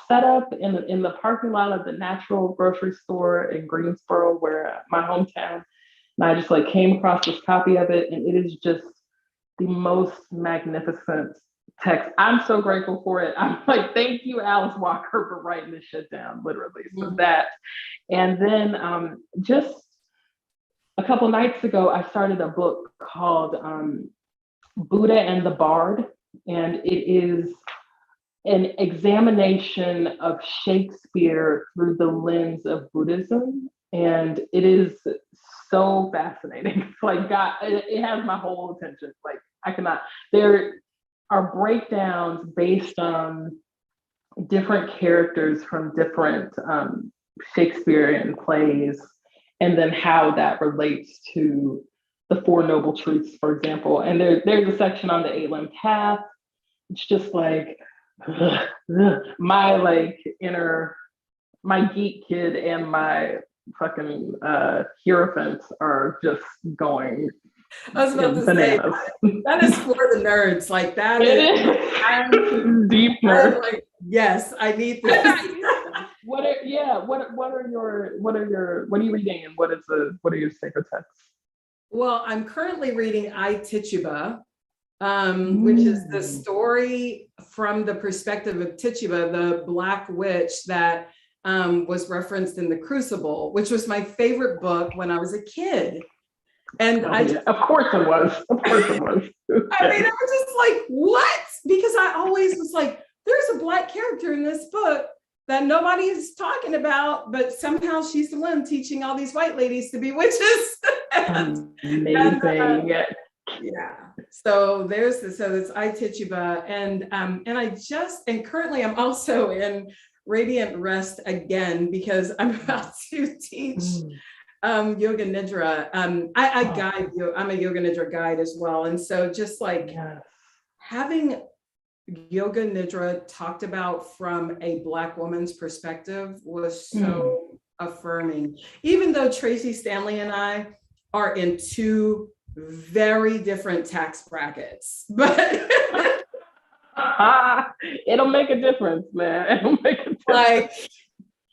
set up in the parking lot of the Natural grocery store in Greensboro, where my hometown. And I just like came across this copy of it, and it is just the most magnificent text. I'm so grateful for it. I'm like, thank you, Alice Walker, for writing this shit down, literally. So that, and then just a couple nights ago, I started a book called Buddha and the Bard, and it is an examination of Shakespeare through the lens of Buddhism, and it is so fascinating. It's like, God, it has my whole attention. Like I cannot. There are breakdowns based on different characters from different Shakespearean plays, and then how that relates to the Four Noble Truths, for example. And there's a section on the eight-limbed path. It's just like my like inner, my geek kid and my fucking hierophants are just going. I was about to say, that is for the nerds. Like that is deep nerd. I'm like, yes, I need this. What are you reading, and what are your sacred texts? Well, I'm currently reading I, Tituba, which is the story from the perspective of Tituba, the Black witch that was referenced in The Crucible, which was my favorite book when I was a kid. And of course it was. I mean, I was just like, what? Because I always was like, there's a Black character in this book that nobody is talking about, but somehow she's the one teaching all these white ladies to be witches. Amazing. Yeah. So it's I, Tituba, and currently I'm also in Radiant Rest again, because I'm about to teach Yoga Nidra. I guide you. I'm a Yoga Nidra guide as well. And so just like having Yoga Nidra talked about from a Black woman's perspective was so affirming. Even though Tracy Stanley and I are in two very different tax brackets, but it'll make a difference, man. It'll make a difference. Like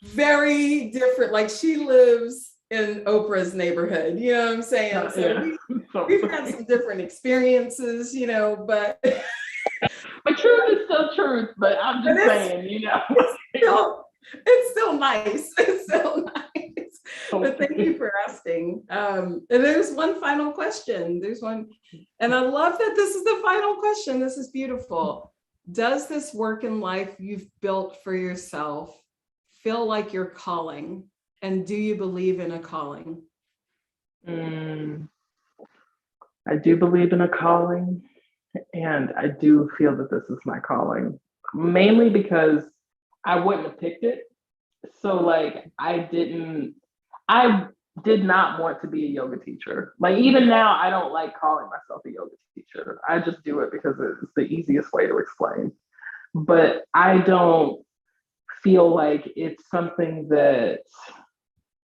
very different. Like she lives in Oprah's neighborhood, you know what I'm saying? So we've had some different experiences, you know, but but truth is still truth. But I'm just saying, you know, it's still nice. It's still nice. But thank you for asking. And there's one final question. There's one, and I love that this is the final question. This is beautiful. Does this work in life you've built for yourself feel like your calling? And do you believe in a calling? I do believe in a calling, and I do feel that this is my calling, mainly because I wouldn't have picked it. So like I did not want to be a yoga teacher. Like even now, I don't like calling myself a yoga teacher. I just do it because it's the easiest way to explain. But I don't feel like it's something that,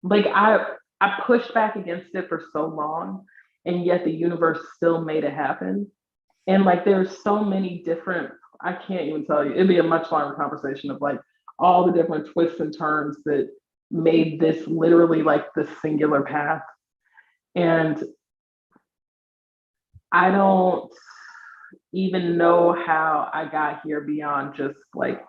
like I pushed back against it for so long, and yet the universe still made it happen. And like there's so many different, I can't even tell you, it'd be a much longer conversation of like all the different twists and turns that made this literally like the singular path. And I don't even know how I got here beyond just like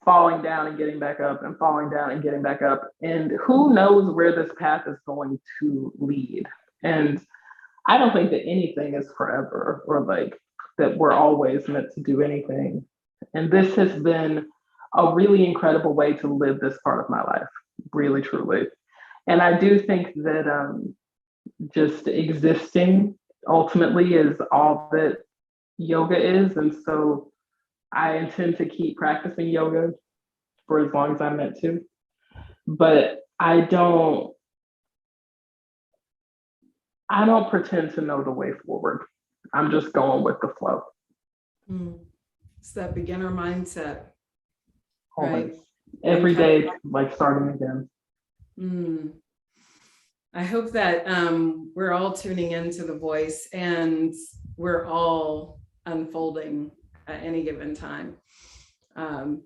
falling down and getting back up and falling down and getting back up. And who knows where this path is going to lead. And I don't think that anything is forever or like that we're always meant to do anything. And this has been a really incredible way to live this part of my life, really, truly. And I do think that just existing ultimately is all that yoga is. And so I intend to keep practicing yoga for as long as I'm meant to. But I don't pretend to know the way forward. I'm just going with the flow. It's that beginner mindset, Always. right? Every day, like starting again. I hope that we're all tuning into the voice and we're all unfolding at any given time.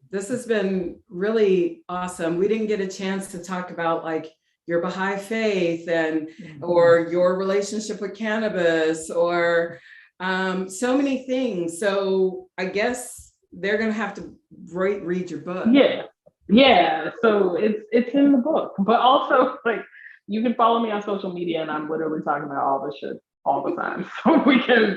This has been really awesome. We didn't get a chance to talk about like your Baha'i faith and or your relationship with cannabis or so many things. So I guess they're gonna have to read your book. Yeah. So it's in the book, but also like you can follow me on social media, and I'm literally talking about all this shit all the time. So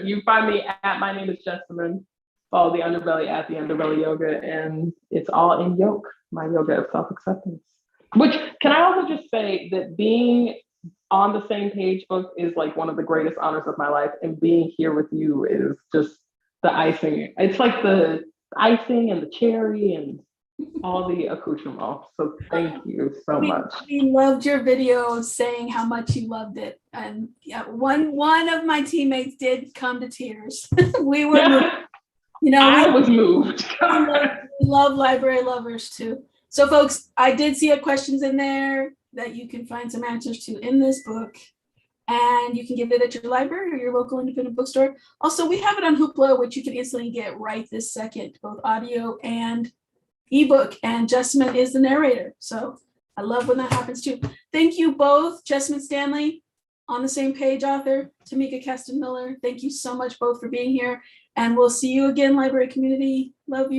you find me at my name is Jessamyn. Follow the underbelly at the underbelly yoga, and it's all in Yoke, my yoga of self-acceptance. Which can I also just say that being on the same page book is like one of the greatest honors of my life, and being here with you is just the icing. It's like the icing and the cherry and all the accoutrements. So thank you so much. We loved your video saying how much you loved it, and yeah, one of my teammates did come to tears. We were moved. You know, I was moved. we love library lovers too. So folks, I did see questions in there that you can find some answers to in this book, and you can get it at your library or your local independent bookstore. Also, we have it on Hoopla, which you can instantly get right this second, both audio and ebook, and Jessamyn is the narrator. So I love when that happens too. Thank you both, Jessamyn Stanley, on the same page author, Tamika Caston-Miller. Thank you so much both for being here, and we'll see you again, library community. Love you.